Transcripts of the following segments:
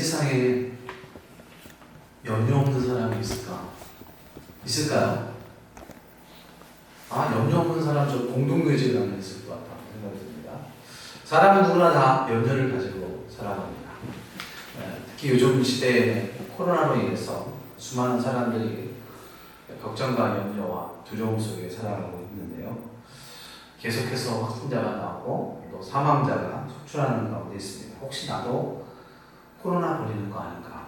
세상에 염려 없는 사람이 있을까? 있을까요? 염려 없는 사람 저 공동묘지를 안 했을 것 같다는 생각이 듭니다. 사람은 누구나 다 염려를 가지고 살아갑니다. 특히 요즘 시대에 코로나로 인해서 수많은 사람들이 걱정과 염려와 두려움 속에 살아가고 있는데요. 계속해서 확진자가 나오고 또 사망자가 속출하는 가운데 있습니다. 혹시 나도 코로나 걸리는 거 아닌가?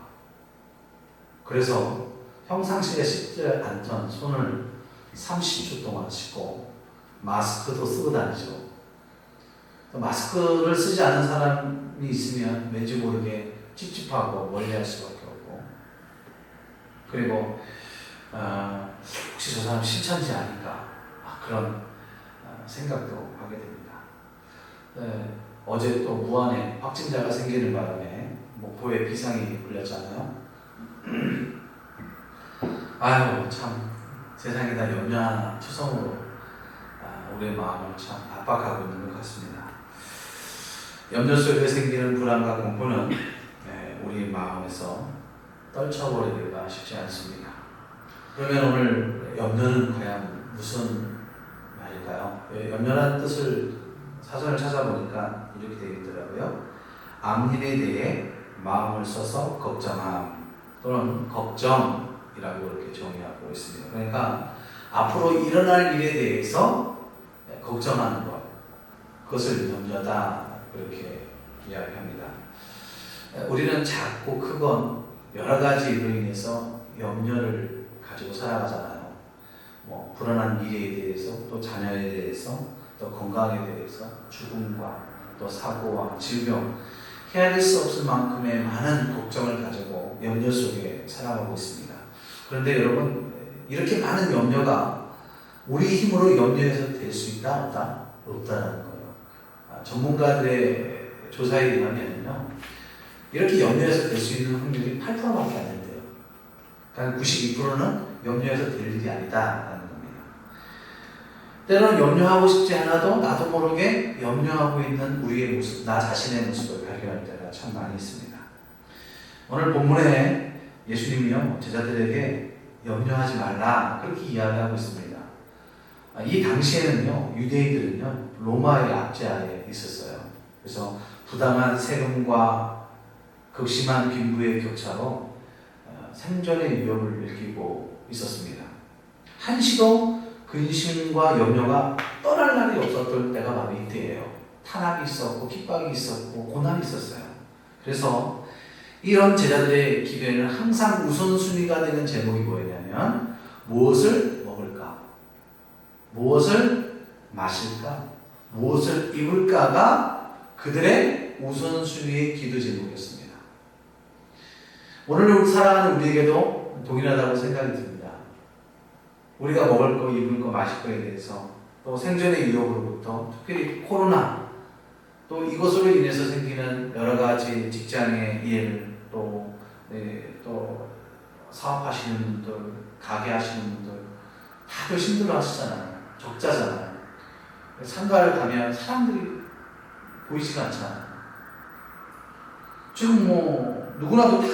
그래서 평상시에 씻지 않던 손을 30초 동안 씻고 마스크도 쓰고 다니죠. 마스크를 쓰지 않은 사람이 있으면 왠지 모르게 찝찝하고 멀리할 수밖에 없고, 그리고 혹시 저 사람 실천지 아닌가 그런 생각도 하게 됩니다. 어제 또 무안에 확진자가 생기는 바람에 목포에 비상이 불렸잖아요. 참 세상이 다 염려하나 투성으로 우리의 마음을 참 압박하고 있는 것 같습니다. 염려 속에 생기는 불안과 공포는 우리 마음에서 떨쳐버리기가 쉽지 않습니다. 그러면 오늘 염려는 과연 무슨 말일까요? 염려라는 뜻을 사전을 찾아보니까 이렇게 되어 있더라고요. 앞일에 대해 마음을 써서 걱정함 또는 걱정이라고 이렇게 정의하고 있습니다. 그러니까 앞으로 일어날 일에 대해서 걱정하는 것, 그것을 염려다 그렇게 이야기합니다. 우리는 작고 크건 여러 가지 일로 인해서 염려를 가지고 살아가잖아요. 불안한 미래에 대해서, 또 자녀에 대해서, 또 건강에 대해서, 죽음과 또 사고와 질병, 헤아릴 수 없을 만큼의 많은 걱정을 가지고 염려 속에 살아가고 있습니다. 그런데 여러분, 이렇게 많은 염려가 우리 힘으로 염려해서 될 수 있다, 없다? 없다라는 거예요. 전문가들의 조사에 의하면요, 이렇게 염려해서 될 수 있는 확률이 8%밖에 안 된대요. 그러니까 92%는 염려해서 될 일이 아니다라는 겁니다. 때로는 염려하고 싶지 않아도 나도 모르게 염려하고 있는 우리의 모습, 나 자신의 모습을 발견할 때가 참 많이 있습니다. 오늘 본문에 예수님이요, 제자들에게 염려하지 말라 그렇게 이야기하고 있습니다. 이 당시에는요, 유대인들은요, 로마의 압제하에 있었어요. 그래서 부당한 세금과 극심한 빈부의 격차로 생존의 위협을 느끼고 있었습니다. 한시도 근심과 염려가 떠날 날이 없었던 때가 바로 이때예요. 탄압이 있었고 핍박이 있었고 고난이 있었어요. 그래서 이런 제자들의 기도에는 항상 우선순위가 되는 제목이 뭐였냐면, 무엇을 먹을까? 무엇을 마실까? 무엇을 입을까가 그들의 우선순위의 기도 제목이었습니다. 오늘 살아가는 우리에게도 동일하다고 생각이 듭니다. 우리가 먹을 거, 입을 거, 마실 거에 대해서, 또 생존의 위협으로부터, 특별히 코로나, 또 이것으로 인해서 생기는 여러 가지 직장의 일, 또 사업하시는 분들, 가게 하시는 분들 다들 힘들어 하시잖아요. 적자잖아요. 상가를 가면 사람들이 보이지가 않잖아요. 지금 누구나도 다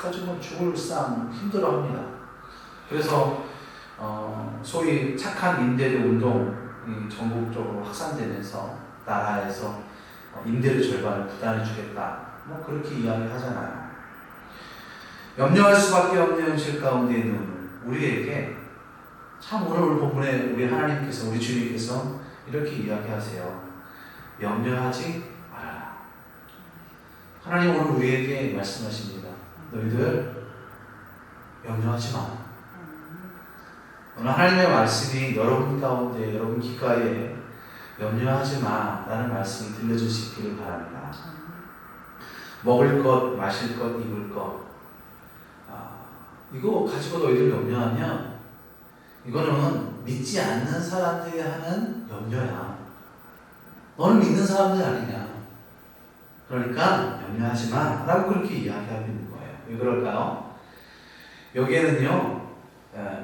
가지고 죽을 상 힘들어합니다. 그래서 소위 착한 임대료 운동이 전국적으로 확산되면서 나라에서 임대료 절반을 부담해 주겠다, 그렇게 이야기하잖아요. 염려할 수밖에 없는 현실 가운데 있는 우리에게 참 오늘 본문에 우리 하나님께서, 우리 주님께서 이렇게 이야기하세요. 염려하지 말아라. 하나님 오늘 우리에게 말씀하십니다. 너희들 염려하지 마. 오늘 하나님의 말씀이 여러분 가운데, 여러분 귓가에 염려하지 마 라는 말씀이 들려주시기를 바랍니다. 먹을 것, 마실 것, 입을 것, 이거 가지고 너희들 염려하면 이거는 믿지 않는 사람들이 하는 염려야. 너는 믿는 사람들 아니냐. 그러니까 염려하지 마 라고 그렇게 이야기하고 있는 거예요. 왜 그럴까요? 여기에는요,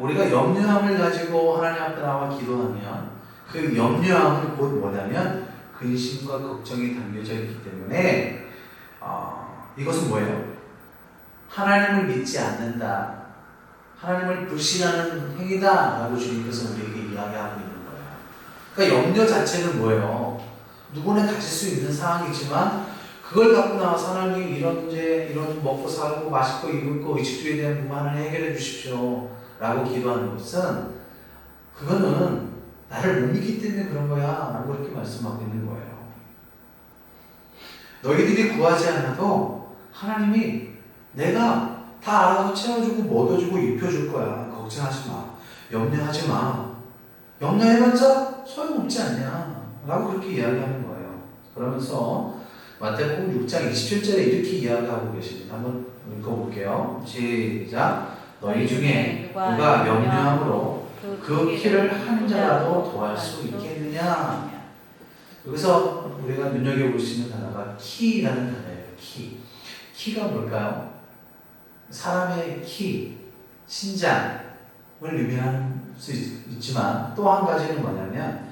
우리가 염려함을 가지고 하나님 앞에 나와 기도하면 그 염려함은 곧 뭐냐면 근심과 걱정이 담겨져 있기 때문에 이것은 뭐예요? 하나님을 믿지 않는다, 하나님을 불신하는 행위다 라고 주님께서 우리에게 이야기하고 있는 거예요. 그러니까 염려 자체는 뭐예요? 누구나 가질 수 있는 상황이지만 그걸 갖고 나와서 하나님 이런 문제, 이런 먹고 살고 맛있고 입을 거 의식주에 대한 부분을 해결해 주십시오 라고 기도하는 것은 그거는 나를 못 믿기 때문에 그런 거야 라고 그렇게 말씀하고 있는 거예요. 너희들이 구하지 않아도 하나님이 내가 다 알아서 채워주고 먹여주고 입혀줄 거야. 걱정하지 마. 염려하지 마. 염려해봤자 소용없지 않냐 라고 그렇게 이야기하는 거예요. 그러면서 마태복음 6장 27절에 이렇게 이야기하고 계십니다. 한번 읽어볼게요. 시작. 너희 중에 누가 염려함으로 그 키를 한 자라도 더할 수 있겠느냐. 여기서 우리가 눈여겨볼 수 있는 단어가 키라는 단어예요. 키가 뭘까요? 사람의 키, 신장을 의미할 수 있지만 또 한 가지는 뭐냐면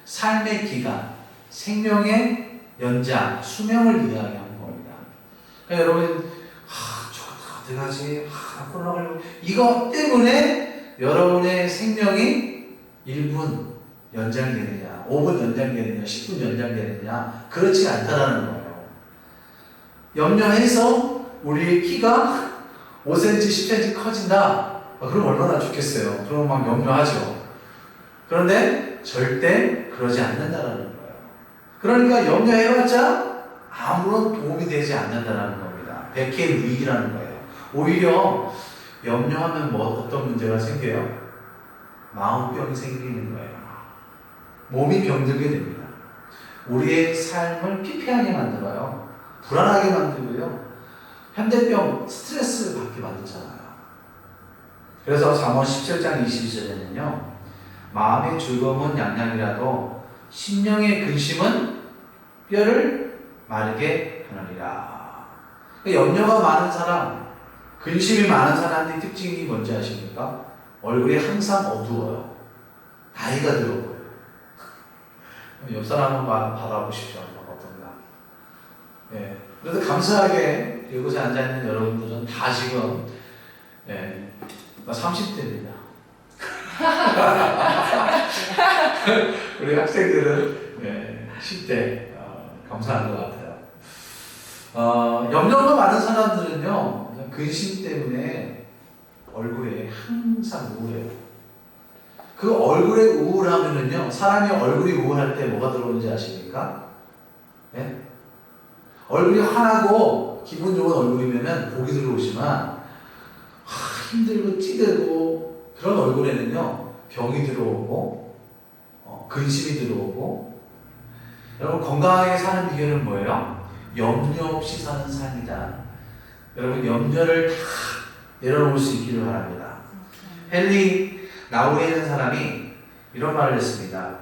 삶의 기간, 생명의 연장, 수명을 이야기하는 겁니다. 그러니까 여러분, 저거 어떡하지? 코로나 걸리고 이거 때문에 여러분의 생명이 1분 연장되느냐, 5분 연장되느냐, 10분 연장되느냐, 그렇지 않다라는 거예요. 염려해서 우리의 키가 5cm, 10cm 커진다? 그럼 얼마나 좋겠어요. 그럼 막 염려하죠. 그런데 절대 그러지 않는다라는 거예요. 그러니까 염려해봤자 아무런 도움이 되지 않는다라는 겁니다. 백해무익이라는 거예요. 오히려 염려하면 어떤 문제가 생겨요? 마음병이 생기는 거예요. 몸이 병들게 됩니다. 우리의 삶을 피폐하게 만들어요. 불안하게 만들고요. 현대병, 스트레스 받게 만들잖아요. 그래서 잠언 17장 22절에는요. 마음의 즐거움은 양양이라도 심령의 근심은 뼈를 마르게 하느니라. 염려가 많은 사람, 근심이 많은 사람의 특징이 뭔지 아십니까? 얼굴이 항상 어두워요. 나이가 들어 보여요. 옆 사람 한번 바라보십시오. 어떤가. 예. 그래도 감사하게 이곳에 앉아있는 여러분들은 다 지금, 예, 30대입니다. 우리 학생들은, 예, 10대. 감사한 것 같아요. 염려가 많은 사람들은요, 근심 때문에 얼굴에 항상 우울해요. 그 얼굴에 우울하면은요, 사람이 얼굴이 우울할 때 뭐가 들어오는지 아십니까? 네? 얼굴이 환하고 기분 좋은 얼굴이면은 복이 들어오지만, 힘들고 찌들고 그런 얼굴에는요, 병이 들어오고, 근심이 들어오고. 여러분, 건강하게 사는 비결은 뭐예요? 염려 없이 사는 삶이다. 여러분, 염려를 다 내려놓을 수 있기를 바랍니다. 헨리 나우에는 사람이 이런 말을 했습니다.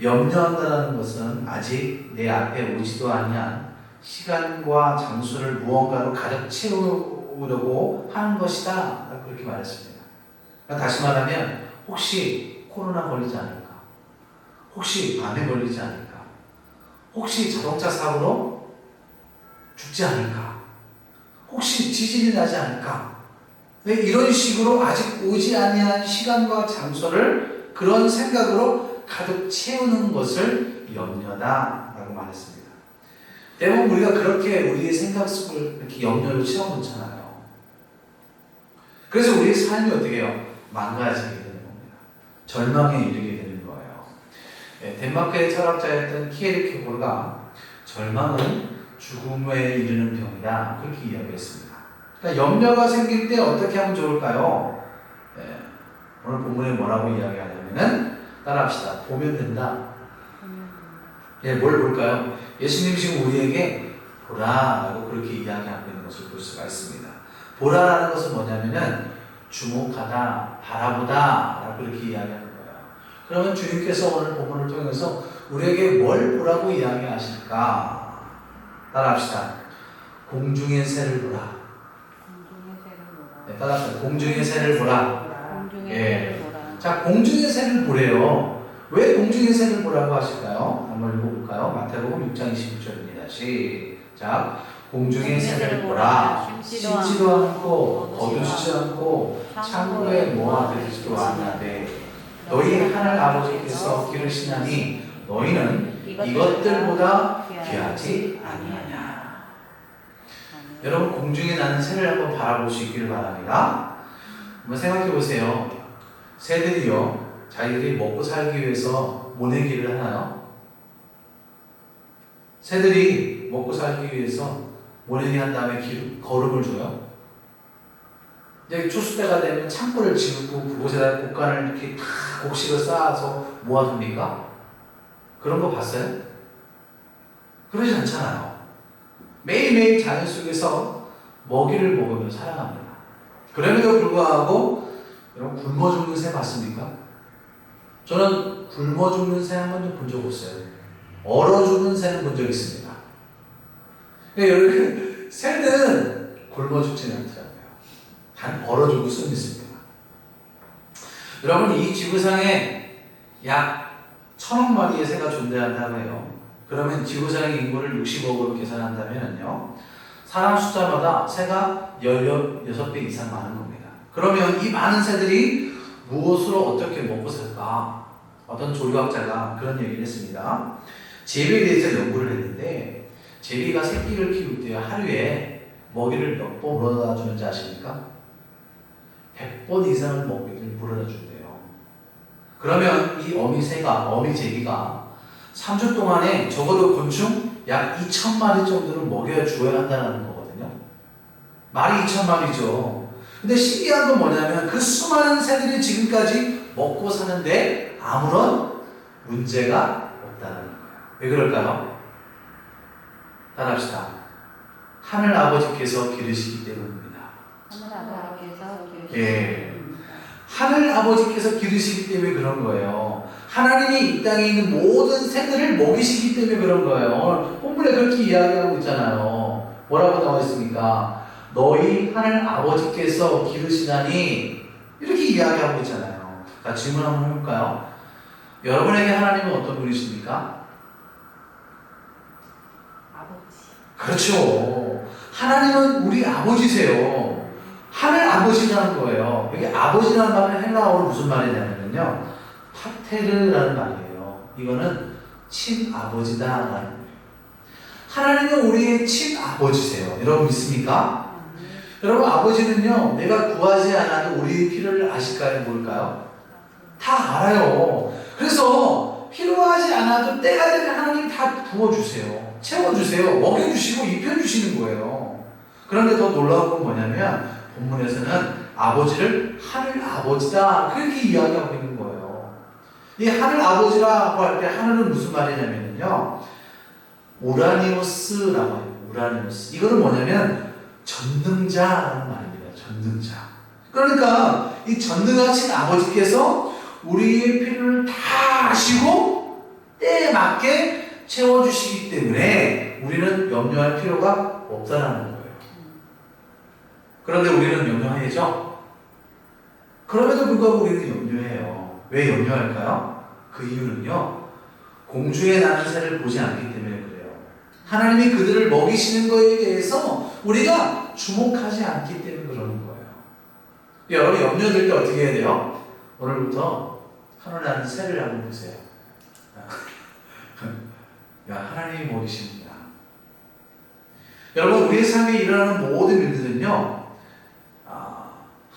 염려한다는 것은 아직 내 앞에 오지도 아니한 시간과 장소를 무언가로 가득 채우려고 하는 것이다. 그렇게 말했습니다. 그러니까 다시 말하면 혹시 코로나 걸리지 않을까? 혹시 암에 걸리지 않을까? 혹시 자동차 사고로 죽지 않을까? 혹시 지진이 나지 않을까? 왜 이런 식으로 아직 오지 아니한 시간과 장소를 그런 생각으로 가득 채우는 것을 염려다라고 말했습니다. 대부분 우리가 그렇게 우리의 생각 속을 이렇게 염려로 채워놓잖아요. 그래서 우리의 삶이 어떻게 해요? 망가지게 되는 겁니다. 절망에 이르게 되는 거예요. 네, 덴마크의 철학자였던 키에르케고르가 절망은 죽음에 이르는 병이다 그렇게 이야기했습니다. 그러니까 염려가 생길 때 어떻게 하면 좋을까요? 네, 오늘 본문에 뭐라고 이야기하냐면은 따라합시다. 보면 된다. 예, 뭘 볼까요? 예수님 지금 우리에게 보라라고 그렇게 이야기하고 있는 것을 볼 수가 있습니다. 보라라는 것은 뭐냐면은 주목하다, 바라보다 라고 그렇게 이야기하는 거예요. 그러면 주님께서 오늘 본문을 통해서 우리에게 뭘 보라고 이야기하실까? 따라합시다. 공중의 새를 보라. 네, 따라합시다. 공중의 새를 보라. 예. 자, 공중의 새를 보래요. 왜 공중의 새를 보라고 하실까요? 한번 읽어볼까요? 마태복음 6장 26절입니다. 시작. 공중의 새를 보라. 씻지도 않고 거두지도 않고 창고에 모아두지도 않는데 너희 하늘 아버지께서 기르시나니 너희는 이것들보다 귀하지 아니하냐. 여러분, 공중에 나는 새를 한번 바라볼 수 있기를 바랍니다. 한번 생각해 보세요. 새들이요, 자기들이 먹고 살기 위해서 모내기를 하나요? 새들이 먹고 살기 위해서 모내기 한 다음에 거름을 줘요. 이제 추수 때가 되면 창고를 짓고 그곳에다 곡간을 이렇게 다 곡식을 쌓아서 모아둡니까? 그런 거 봤어요? 그러지 않잖아요. 매일매일 자연 속에서 먹이를 먹으며 살아갑니다. 그럼에도 불구하고 여러분, 굶어 죽는 새 봤습니까? 저는 굶어 죽는 새 한 번도 본 적 없어요. 얼어 죽는 새는 본 적 있습니다. 여러분, 새는 굶어 죽지는 않더라고요. 단 얼어 죽을 수는 있습니다. 여러분, 이 지구상에 약 1000억 마리의 새가 존재한다고 해요. 그러면 지구상의 인구를 60억으로 계산한다면요, 사람 숫자마다 새가 16배 이상 많은 겁니다. 그러면 이 많은 새들이 무엇으로 어떻게 먹고 살까? 어떤 조류학자가 그런 얘기를 했습니다. 제비에 대해서 연구를 했는데, 제비가 새끼를 키울 때 하루에 먹이를 몇 번 물어다 주는지 아십니까? 100번 이상을 먹이를 물어다 준대요. 그러면 이 어미 제비가 3주 동안에 적어도 곤충 약 2000마리 정도는 먹여 주어야 한다는 거거든요. 말이 2000마리죠. 근데 신기한 건 뭐냐면 그 수많은 새들이 지금까지 먹고 사는데 아무런 문제가 없다는 거예요. 왜 그럴까요? 따라합시다. 하늘 아버지께서 기르시기 때문입니다. 하늘 아버지께서 기르시기 예. 때문입니다. 하늘 아버지께서 기르시기 때문에 그런 거예요. 하나님이 이 땅에 있는 모든 새들을 먹이시기 때문에 그런 거예요. 본문에 그렇게 이야기하고 있잖아요. 뭐라고 나와 있습니까? 너희 하늘 아버지께서 기르시다니, 이렇게 이야기하고 있잖아요. 자, 질문 한번 해볼까요? 여러분에게 하나님은 어떤 분이십니까? 아버지. 그렇죠. 하나님은 우리 아버지세요. 하늘 아버지라는 거예요. 여기 아버지라는 말은 헬라어로 무슨 말이냐면요, 파테르라는 말이에요. 이거는 친아버지다라는 거예요. 하나님은 우리의 친아버지세요. 여러분 믿습니까? 여러분, 아버지는요, 내가 구하지 않아도 우리의 필요를 아실까요? 뭘까요? 다 알아요. 그래서 필요하지 않아도 때가 되면 하나님 다 부어주세요. 채워주세요. 먹여주시고 입혀주시는 거예요. 그런데 더 놀라운 건 뭐냐면 본문에서는 아버지를 하늘 아버지다, 그렇게 이야기하고 있는 거예요. 이 하늘 아버지라고 할 때 하늘은 무슨 말이냐면요, 우라니오스라고 해요. 우라니오스. 이거는 뭐냐면 전능자라는 말입니다. 전능자. 그러니까 이 전능하신 아버지께서 우리의 필요를 다 아시고 때에 맞게 채워주시기 때문에 우리는 염려할 필요가 없다는 거예요. 그런데 우리는 염려해야죠? 그럼에도 불구하고 우리는 염려해요. 왜 염려할까요? 그 이유는요, 공중에 나는 새를 보지 않기 때문에 그래요. 하나님이 그들을 먹이시는 것에 대해서 우리가 주목하지 않기 때문에 그러는 거예요. 여러분, 염려될 때 어떻게 해야 돼요? 오늘부터 하늘에 나는 새를 한번 보세요. 야, 하나님이 먹이십니다. 여러분, 우리의 삶에 일어나는 모든 일들은요,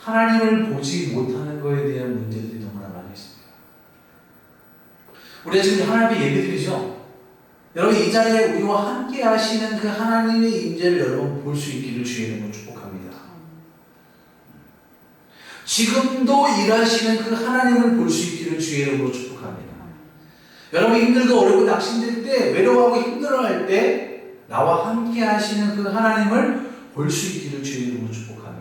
하나님을 보지 못하는 것에 대한 문제들이 너무나 많이 있습니다. 우리가 지금 하나님의 예배드리죠? 여러분, 이 자리에 우리와 함께 하시는 그 하나님의 임재를 여러분 볼 수 있기를 주의 이름으로 축복합니다. 지금도 일하시는 그 하나님을 볼 수 있기를 주의 이름으로 축복합니다. 여러분, 힘들고 어렵고 낙심될 때, 외로워하고 힘들어할 때 나와 함께 하시는 그 하나님을 볼 수 있기를 주의 이름으로 축복합니다.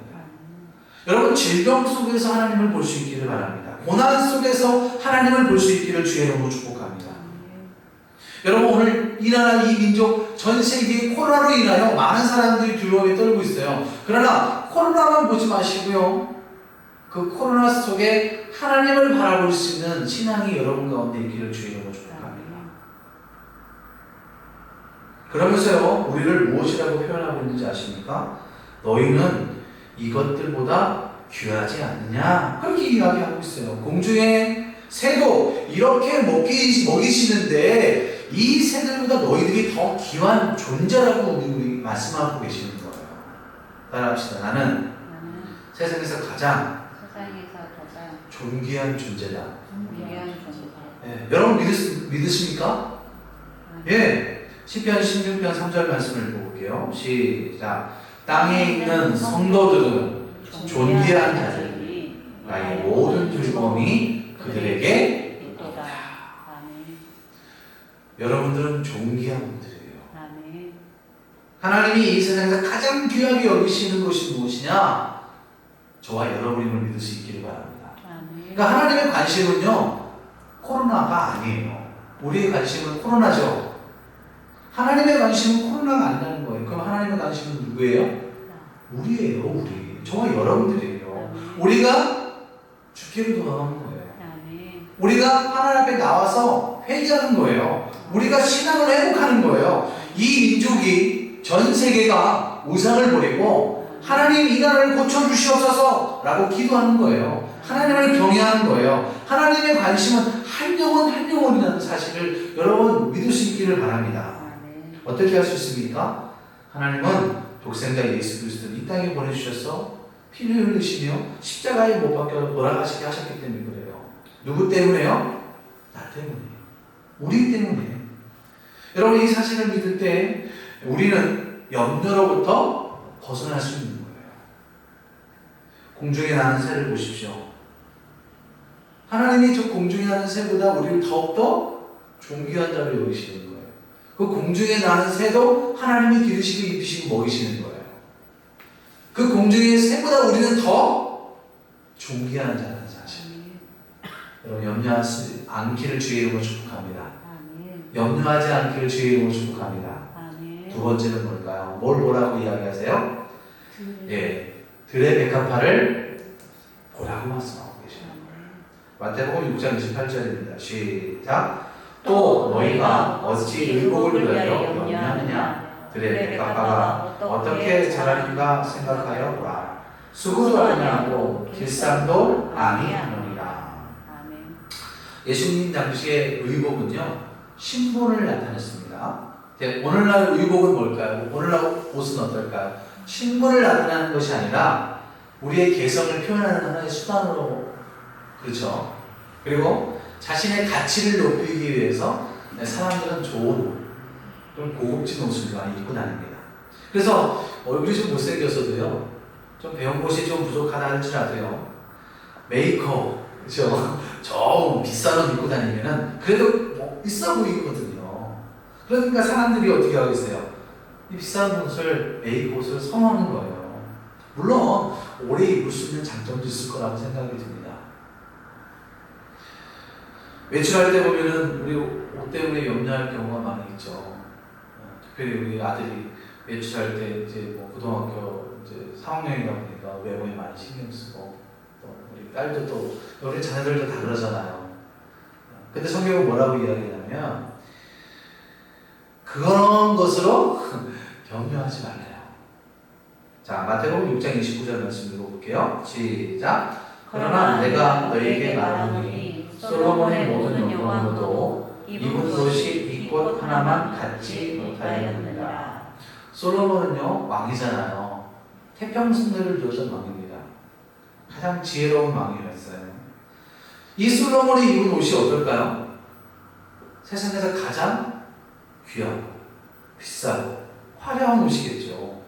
여러분, 질병 속에서 하나님을 볼 수 있기를 바랍니다. 고난 속에서 하나님을 볼 수 있기를 주의 이름으로 축복합니다. 여러분, 오늘 이 나라, 이 민족, 전 세계에 코로나로 인하여 많은 사람들이 두려움에 떨고 있어요. 그러나 코로나만 보지 마시고요, 그 코로나 속에 하나님을 바라볼 수 있는 신앙이 여러분 가운데 있기를 주의 이름으로 축복합니다. 그러면서요, 우리를 무엇이라고 표현하고 있는지 아십니까? 너희는 이것들보다 귀하지 않느냐? 그렇게 이야기하고 있어요. 공중의 새도 이렇게 먹이시는데 이 새들보다 너희들이 더 귀한 존재라고 우리 말씀하고 계시는 거예요. 따라합시다. 나는 세상에서 가장 존귀한 존재다. 예, 여러분 믿으십니까? 예. 시편 16편 3절 말씀을 볼게요. 시작. 땅에 있는 성도들은 존귀한 자들이 나의 모든 즐거움이 그들에게 있도다. 여러분들은 존귀한 분들이에요. 하나님이 이 세상에서 가장 귀하게 여기시는 것이 무엇이냐? 저와 여러분임을 믿을 수 있기를 바랍니다. 그러니까 하나님의 관심은요, 코로나가 아니에요. 우리의 관심은 코로나죠. 하나님의 관심은 코로나가 아니라는 거예요. 그럼 하나님의 관심은 누구예요? 우리예요, 우리. 저와 여러분들이에요. 우리가 죽기를 도망하는 거예요. 우리가 하나님 앞에 나와서 회개하는 거예요. 우리가 신앙을 회복하는 거예요. 이 민족이 전 세계가 우상을 버리고 하나님 이 나라를 고쳐주시옵소서 라고 기도하는 거예요. 하나님을 경외하는 거예요. 하나님의 관심은 한 영혼 한 영혼이라는 사실을 여러분 믿을 수 있기를 바랍니다. 어떻게 할 수 있습니까? 하나님은 독생자 예수 그리스도를 이 땅에 보내주셔서 피를 흘리시며 십자가에 못 박혀 돌아가시게 하셨기 때문에 그래요. 누구 때문에요? 나 때문이에요. 우리 때문에. 여러분 이 사실을 믿을 때 우리는 염려로부터 벗어날 수 있는 거예요. 공중에 나는 새를 보십시오. 하나님이 저 공중에 나는 새보다 우리를 더욱더 존귀한 자로 여기시는 거예요. 그 공중에 나는 새도 하나님이 기르시고 입히시고 먹이시는 거예요. 그 공중의 새보다 우리는 더 존귀한 자라는 사실. 여러분 염려하지 않기를 주의 이름으로 축복합니다. 염려하지 않기를 주의 이름으로 축복합니다. 두 번째는 뭘까요? 뭘 보라고 이야기하세요? 예, 들의 백합화를 보라고 말씀하고 계십니다. 마태복음 6장 28절입니다. 시작. 또 너희가 어찌 의복을 위하여 염려하느냐? 들의 백합화가 어떻게 자라는가 생각하여 보라. 수고도 아니하고 길쌈도 아니하느니라. 예수님 당시의 의복은요, 신분을 나타냈습니다. 오늘날 의복은 뭘까요? 오늘날 옷은 어떨까요? 신분을 나타내는 것이 아니라 우리의 개성을 표현하는 하나의 수단으로, 그렇죠? 그리고 자신의 가치를 높이기 위해서 사람들은 좋은 옷, 좀 고급진 옷을 많이 입고 다닙니다. 그래서 얼굴이 좀 못생겼어도요, 좀 배운 곳이 좀 부족하다 할지라도요, 메이크업, 그렇죠? 저 비싼 옷 입고 다니면은 그래도 뭐 있어 보이거든요. 그러니까 사람들이 어떻게 하겠어요? 이 비싼 옷을, 메이크 옷을 선호하는 거예요. 물론 오래 입을 수 있는 장점도 있을 거라고 생각이 듭니다. 외출할 때 보면은 우리 옷 때문에 염려할 경우가 많이 있죠. 특별히 우리 아들이 외출할 때 이제 뭐 고등학교 이제 3학년이다 보니까 외모에 많이 신경 쓰고, 또 우리 딸도 또 우리 자녀들도 다 그러잖아요. 근데 성경은 뭐라고 이야기하냐면 그런 것으로 염려하지 말래요. 자, 마태복음 6장 29절 말씀 읽어볼게요. 시작. 그러나 내가 너희에게 말하노니 솔로몬의 모든 영광으로도 입은 옷이 이 꽃 하나만 갖지 못하였느니라. 솔로몬은요, 왕이잖아요. 태평성대를 이루던 왕입니다. 가장 지혜로운 왕이었어요. 이 솔로몬이 입은 옷이 어떨까요? 세상에서 가장 귀하고 비싸고 화려한 옷이겠죠.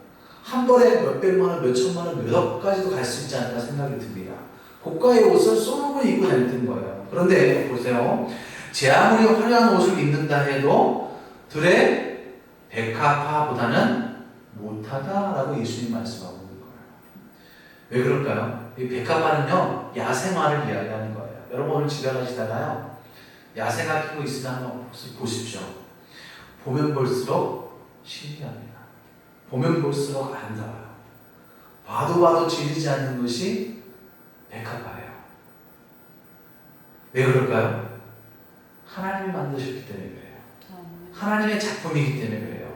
한 벌에 몇백만 원, 몇천만 원, 몇억 가지도 갈 수 있지 않을까 생각이 듭니다. 고가의 옷을 솔로몬이 입고 다녔던 거예요. 그런데 보세요. 제 아무리 화려한 옷을 입는다 해도 들의 백합화보다는 못하다라고 예수님 말씀하고 있는 거예요. 왜 그럴까요? 이 백합화는요, 야생화를 이야기하는 거예요. 여러분 오늘 집에 가시다가요, 야생화 피고 있으면 한번 보십시오. 보면 볼수록 신기합니다. 보면 볼수록 아름다워요. 봐도 질리지 않는 것이 백합화예요. 왜 그럴까요? 하나님이 만드셨기 때문에 그래요. 하나님의 작품이기 때문에 그래요.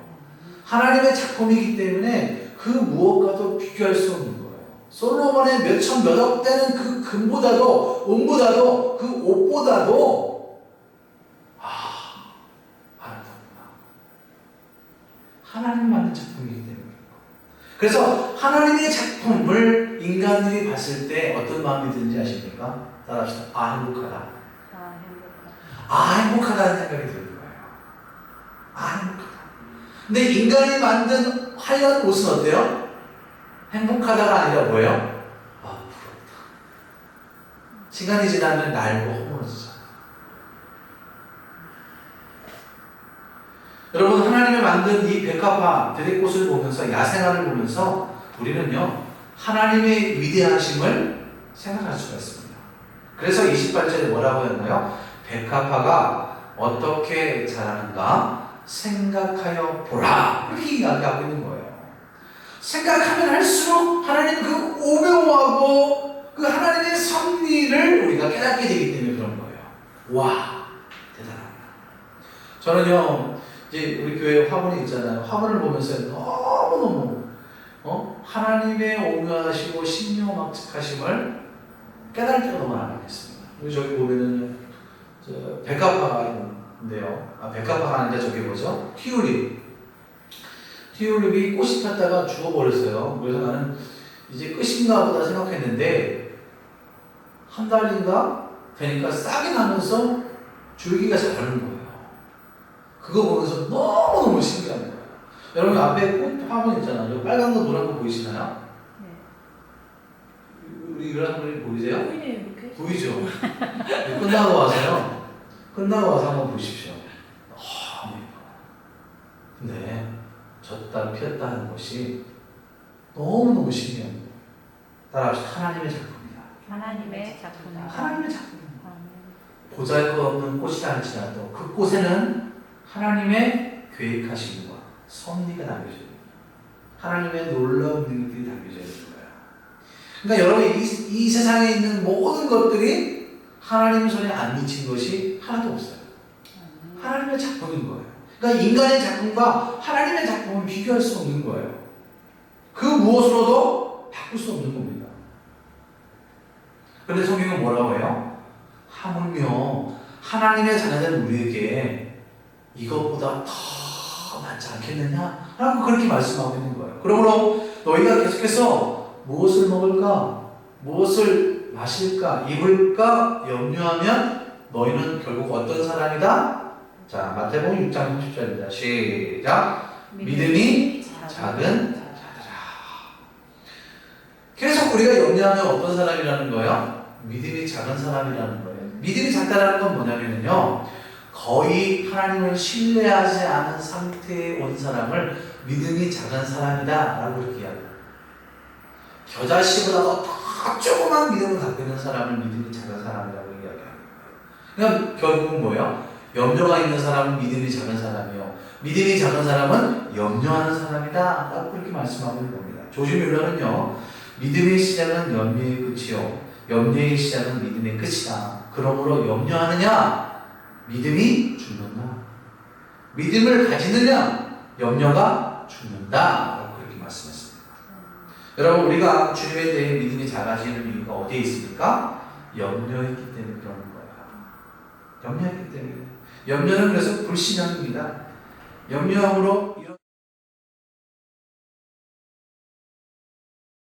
하나님의 작품이기 때문에 그 무엇과도 비교할 수 없는 거예요. 솔로몬의 몇천 몇억 되는 그 금보다도 은보다도 그 옷보다도 아름답구나. 하나님 만든 작품이기 때문에. 그래서 하나님의 작품을 인간들이 봤을 때 어떤 마음이 드는지 아십니까? 따라합시다. 행복하다. 행복하다는 생각이 드는 거예요. 행복하다. 근데 인간이 만든 하얀 옷은 어때요? 행복하다가 아니라 뭐예요? 부럽다. 시간이 지나면 낡고 허물어지잖아요. 여러분, 하나님이 만든 이 백합화, 들꽃을 보면서, 야생화를 보면서 우리는요, 하나님의 위대하심을 생각할 수가 있습니다. 그래서 28절에 뭐라고 했나요? 백합화가 어떻게 자라는가 생각하여 보라. 그렇게 이야기하고 있는 거예요. 생각하면 할수록 하나님 그 오묘하고 그 하나님의 섭리를 우리가 깨닫게 되기 때문에 그런 거예요. 와, 대단하다. 저는요, 이제 우리 교회 화분이 있잖아요. 화분을 보면서 너무너무 하나님의 오묘하시고 신묘막측하심을 깨달을 때가 너무 많았습니다. 저기 보면은 백합화가 있는데요. 백합화가 아닌데 저기 뭐죠? 튤립. 튤립이 꽃이 폈다가 죽어버렸어요. 그래서 나는 이제 끝인가 보다 생각했는데 한 달인가 되니까 싹이 나면서 줄기가 자라는 거예요. 그거 보면서 너무너무 신기한 거예요. 여러분 앞에 꽃 화분 있잖아요. 빨간 거 노란 거 보이시나요? 네. 우리 이런 분이 보이세요? 보이네요, 이렇게. 보이죠? 끝나고 와서요. 끝나고 와서 한번 보십시오. 너무 예뻐요. 근데 졌다 피었다 하는 것이 너무너무 신기한 거예요. 따라합시다. 하나님의 작품이다. 하나님의 작품이다. 하나님의 작품이다. 보잘것없는 꽃이라 할지라도 그 꽃에는 하나님의 계획하심과 섭리가 담겨져 있는 거예요. 하나님의 놀라운 능력들이 담겨져 있는 거예요. 그러니까 여러분 이 세상에 있는 모든 것들이 하나님 손에 안 미친 것이 하나도 없어요. 하나님의 작품인 거예요. 그러니까 인간의 작품과 하나님의 작품은 비교할 수 없는 거예요. 그 무엇으로도 바꿀 수 없는 겁니다. 그런데 성경은 뭐라고 해요? 하물며 하나님의 자녀된 우리에게 이것보다 더 낫지 않겠느냐? 라고 그렇게 말씀하고 있는 거예요. 그러므로 너희가 계속해서 무엇을 먹을까? 무엇을 마실까? 입을까? 염려하면 너희는 결국 어떤 사람이다? 자, 마태복음 6장 30절입니다. 시작. 믿음이 작은 자들아. 계속 우리가 염려하면 어떤 사람이라는 거예요? 믿음이 작은 사람이라는 거예요. 믿음이 작다라는 건 뭐냐면요, 거의 하나님을 신뢰하지 않은 상태에 온 사람을 믿음이 작은 사람이다 라고 그렇게 이야기해요. 겨자씨보다 더 조그만 믿음을 갖고 있는 사람을 믿음이 작은 사람이라고 이야기합니다. 그러니까 결국은 뭐예요? 염려가 있는 사람은 믿음이 작은 사람이요, 믿음이 작은 사람은 염려하는 사람이다 라고 그렇게 말씀하고 있는 겁니다. 조지 뮬러는요, 믿음의 시작은 염려의 끝이요, 염려의 시작은 믿음의 끝이다. 그러므로 염려하느냐? 믿음이 죽는다. 믿음을 가지느냐? 염려가 죽는다 라고 그렇게 말씀했습니다. 여러분, 우리가 주님에 대해 믿음이 작아지는 이유가 어디에 있습니까? 염려했기 때문에 그런 거예요. 염려했기 때문에. 염려는 그래서 불신앙입니다. 염려함으로